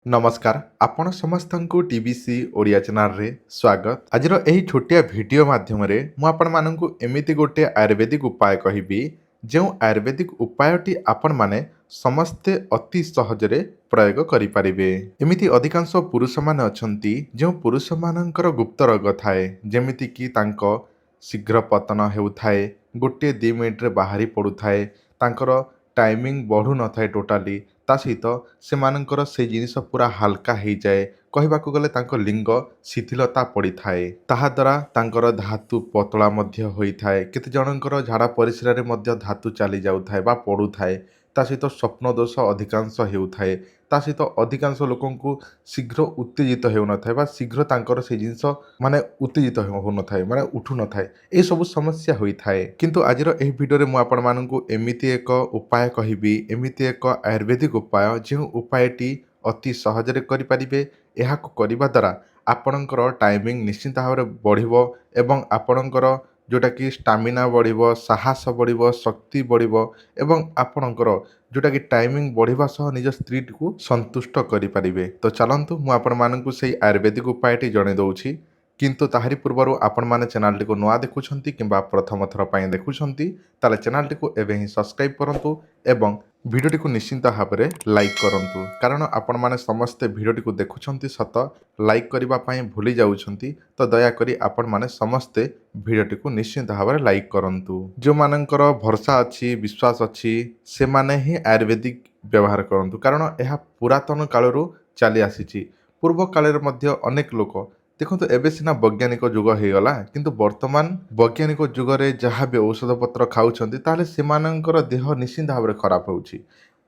नमस्कार आपण समस्त टीबीसी ओडिया चैनल रे स्वागत। आजिर एही छोटिया वीडियो माध्यम रे मु आपण माननकु एमिति गोटे आयुर्वेदिक उपाय कहिबी जो आयुर्वेदिक उपायटी आपण माने समस्ते अति सहजरे प्रयोग करि परिबे। एमिति अधिकांश पुरुष माने अछंती जो पुरुष मानकर गुप्त रोग थाए जेमिति कि तांको शीघ्र पतन हेउथाए गोटे 2 मिनिट रे बाहरी पडुथाए तांकर टाइमिंग बढ़ू न थाए टोटाली ता सहित सेमानंकर से जिनिस पूरा हल्का हो जाए कहबाकू गले तांको लिंग शिथिलता पड़ी थाए ताहा द्वारा तांकर धातु पतला मध्य होइथाए केते जनंकर झाड़ा परिस्रा रे मध्य धातु चली जाउथाए बा पडुथाए ता सहित स्वप्न दोष अधिकांश हेउथाए ता सहित अधिकांश लोकंकु शीघ्र उत्तेजित हेउ न थाए बा शीघ्र तांकर से जिनिस माने उत्तेजित हो न थाए माने उठु न थाए ए सब समस्या होइथाए। किंतु आजिर एही वीडियो रे मु आपण माननकु एमिति एक उपाय कहिबी एमिति एक आयुर्वेदिक उपाय जो उपायटी अति सहजरे करि परिबे। एहाको करिबा द्वारा आपणकर टाइमिंग निश्चित भाव बढ़िबो एवं आपणकर जोटा कि स्टामिना बढ़िबो साहस बढ़िबो शक्ति बढ़िबो एवं आपणकर जोटा कि टाइमिंग बढ़िबा सह निज स्त्री को संतुष्ट करि परिबे। तो चलंतु मु आपण माननकु सेही आयुर्वेदिक उपायटी जणे दउछि किंतु ताहारी पूर्वरु आपण माने चैनल टी को नुआ देखुछंती किंबा प्रथम थर पई देखुछंती ताले चैनल टी को एबे ही सब्सक्राइब करंतु एवं भिडियो को निश्चिंत भाव में लाइक करंतु कारण आपण माने समस्ते भिडियो को देखुछंती सत लाइक करबा पई भूली जाउछंती तो दयाकरी आपण माने समस्ते भिडियो को निश्चिंत भाव में लाइक करंतु। जो मानकर भरोसा अच्छी विश्वास अच्छी से माने ही आयुर्वेदिक व्यवहार करंतु कारण यह पुरातन कालरू चली आसीची पूर्व काल मध्य अनेक लोक देखो एबे सिना वैज्ञानिक जुग हो गला किंतु वर्तमान वैज्ञानिक जुगरे जहाँ भी औषध पत्र खाऊछंती ताले सेमानंकर देह निश्चित भाव में खराब होउची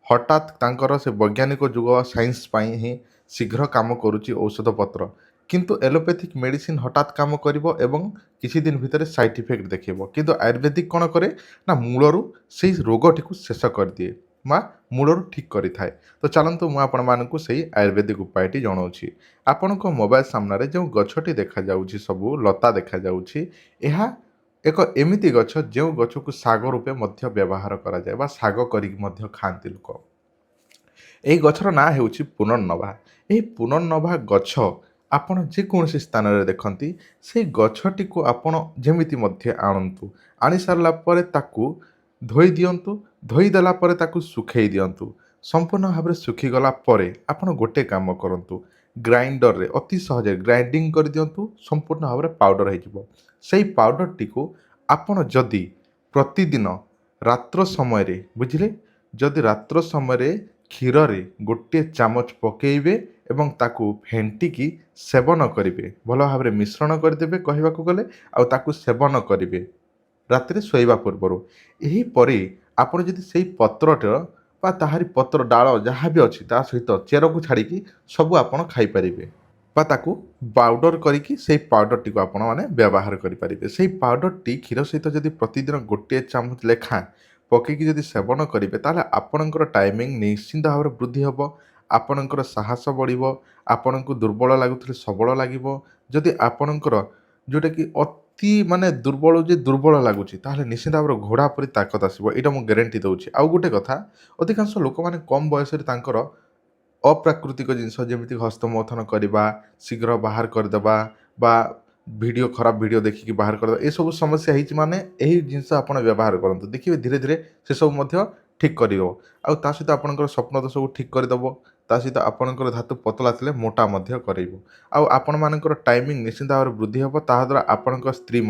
हठात तांकर से वैज्ञानिक जुग साइंस पाई ही शीघ्र काम करुची औषध पत्र किंतु एलोपैथिक मेडिसिन हठात काम करिवो एवं किछि दिन भितर साइड इफेक्ट देखिबो किंतु आयुर्वेदिक कोन करे ना मूलरू से रोगटी को शेष कर दिए माँ मूलर ठीक करि थाए। तो चलंतु मु आपण मानकु सेही आयुर्वेदिक उपायटी जणाउछि। आपणको मोबाइल सामने जो गछटी देखा जाउछि सबु लता देखा जाउछि एहा एक एमिति गछ जो गछ को साग रूपे मध्य व्यवहार करा जाय बा साग करी मध्य खांती लोक। एही गछर ना हेउछि पुनर्नभा। एही पुनर्नभा गछ आपण जेकोसी स्थान रे देखंती से गछटी को आपण जेमिति मध्य आणंतु आनी सारला परे ताकू धोई दियंतु धोई देला परे ताकू सुखेई दियंतु संपूर्ण भाव में सुखीगला परे आपण गोटे काम करंतु ग्राइंडर रे अति सहज ग्राइंडिंग कर दियंतु संपूर्ण भाव में पाउडर हो जिवो। सेही पाउडर टी को आपण जदि प्रतिदिन रात्र समय रे बुझिले जदि रात्र समय रे क्षीर रे गोटे चामच पकेइबे एवं ताकू फेंटिकी सेवन करिवे भल भाव में मिश्रण करदेबे कहबाकू गले आ ताकू सेवन करिवे रात्रि शोइबा पूर्व यही परे आपण जदि सेही पत्रटर बा ताहारी पत्र डाल जहाँ भी अच्छी ता सहित चेर को छाड़ी सबू आपण खाई परिबे बा ताकू पाउडर करिकी सेही पाउडर टी को आपण माने व्यवहार करि परिबे। सेही पाउडर टी क्षीर सहित जदि प्रतिदिन गोटे चामच लेखा पकेकी जदि सेवन करिवे ताले आपणकर टाइमिंग निश्चिंत भाव में वृद्धि हबो आपणकर साहस बढ़िबो आपणको दुर्बल लागुथले सबल लागिबो जदि आपणकर जोटा कि अति माने दुर्बल जे दुर्बल लगुच निश्चित भाव घोड़ा परी ताकत आसो यहाँ मुझे ग्यारंटी दूसरी। आउ गोटे कथा अधिकांश लोक मैंने कम बयस अप्राकृतिक जिनस जमी हस्तमथन करवा शीघ्र बाहर करदेवा बा वीडियो खराब वीडियो देखिकी बाहर करदे ये सब समस्या होती माने यही जिनस आप व्यवहार करूँ देखिए धीरे धीरे से सब ठीक कर ता सहित आपंकर स्वप्न दोष को ठीक करदेव ता सहित आपंकर धातु पतला थे मोटा आपण मानकर टाइमिंग निश्चित भाव में वृद्धि हम ता द्वारा आपण स्त्री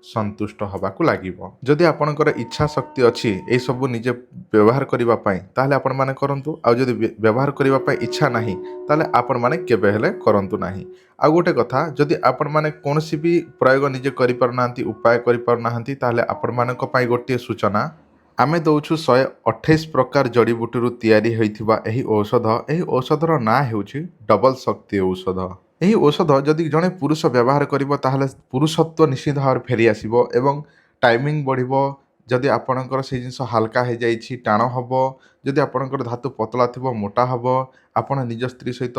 संतुष्ट होबाकू लागिबो। जदि आपणकर इच्छा शक्ति अच्छी ये सब निजे व्यवहार करने ताहले आपण माने करंतु आ जदि व्यवहार करने इच्छा नहीं ताहले आपण माने केबे हेले करंतु नाही। आ गोटे कथा जदि आपण माने कोनोसी भी प्रयोग निजे करि पारनांती उपाय करि पारनांती ताहले आपण मानक पई गोटे सूचना आमे दौछु 128 प्रकार जड़ीबूटी तैयारी होइथिबा एही औषधर ना हेउछि डबल शक्ति औषध। एही औषध जदि जड़े पुरुष व्यवहार करिवो ताहले पुरुषत्व निश्चित भाव फेरी आसिबो एवं टाइमिंग बढ़िबो जदि आपणकर से जिनस हल्का हो जाइछि टाण हबो जदि आपणकर धातु पतला थिबो मोटा हबो आपण निज स्त्री सहित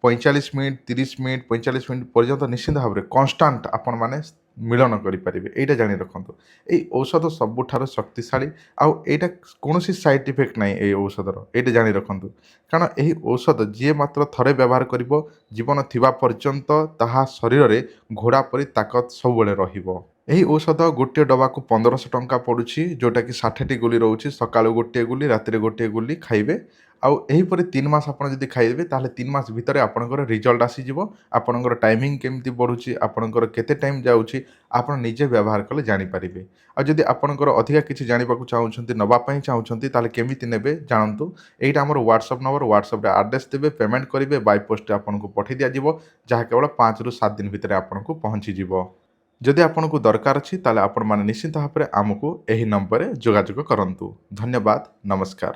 45 मिनिट 30 मिनिट 45 मिनिट पर्यंत निश्चित भाव में कन्स्टांट आपण माने ମିଳନ କରିପାରିବେ। ଏଇଟା ଜାଣି ରଖନ୍ତୁ। ଏଇ ଔଷଧ ସବୁଠାରୁ ଶକ୍ତିଶାଳୀ ଆଉ ଏଇଟା କୌଣସି ସାଇଡ୍ ଇଫେକ୍ଟ ନାହିଁ ଏଇ ଔଷଧର। ଏଇଟା ଜାଣି ରଖନ୍ତୁ। କାରଣ ଏହି ଔଷଧ ଯିଏ ମାତ୍ର ଥରେ ବ୍ୟବହାର କରିବ, ଜୀବନ ଥିବା ପର୍ଯ୍ୟନ୍ତ ତାହା ଶରୀରରେ ଘୋଡ଼ା ପରି ତାକତ ସବୁବେଳେ ରହିବ। ଏହି ଔଷଧ ଗୋଟିଏ ଡବାକୁ 1500 ଟଙ୍କା ପଡ଼ୁଛି, ଯୋଉଟାକି 60ଟି ଗୁଳି ରହୁଛି। ସକାଳୁ ଗୋଟିଏ ଗୁଳି, ରାତିରେ ଗୋଟିଏ ଗୁଳି ଖାଇବେ। ଆଉ ଏହିପରି 3 ମାସ ଆପଣ ଯଦି ଖାଇବେ, ତାହେଲେ 3 ମାସ ଭିତରେ ଆପଣଙ୍କର ରିଜଲ୍ଟ ଆସିଯିବ। ଆପଣଙ୍କର ଟାଇମିଂ କେମିତି ବଢ଼ୁଛି, ଆପଣଙ୍କର କେତେ ଟାଇମ୍ ଯାଉଛି, ଆପଣ ନିଜେ ବ୍ୟବହାର କଲେ ଜାଣିପାରିବେ। ଆଉ ଯଦି ଆପଣଙ୍କର ଅଧିକା କିଛି ଜାଣିବାକୁ ଚାହୁଁଛନ୍ତି, ନବା ପାଇଁ ଚାହୁଁଛନ୍ତି, ତାହେଲେ କେମିତି ନେବେ ଜାଣନ୍ତୁ। ଏଇଟା ଆମର ହ୍ୱାଟ୍ସଆପ୍ ନମ୍ବର, ହ୍ୱାଟ୍ସଆପ୍‌ରେ ଆଡ୍ରେସ୍ ଦେବେ, ପେମେଣ୍ଟ କରିବେ, ବାଇ ପୋଷ୍ଟରେ ଆପଣଙ୍କୁ ପଠାଇ ଦିଆଯିବ, ଯାହା କେବଳ 5ରୁ 7 ଦିନ ଭିତରେ ଆପଣଙ୍କୁ ପହଞ୍ଚିଯିବ। ଯଦି ଆପଣଙ୍କୁ ଦରକାର ଅଛି, ତାହେଲେ ଆପଣମାନେ ନିଶ୍ଚିତ ଭାବରେ ଆମକୁ ଏହି ନମ୍ବରରେ ଯୋଗାଯୋଗ କରନ୍ତୁ। ଧନ୍ୟବାଦ, ନମସ୍କାର।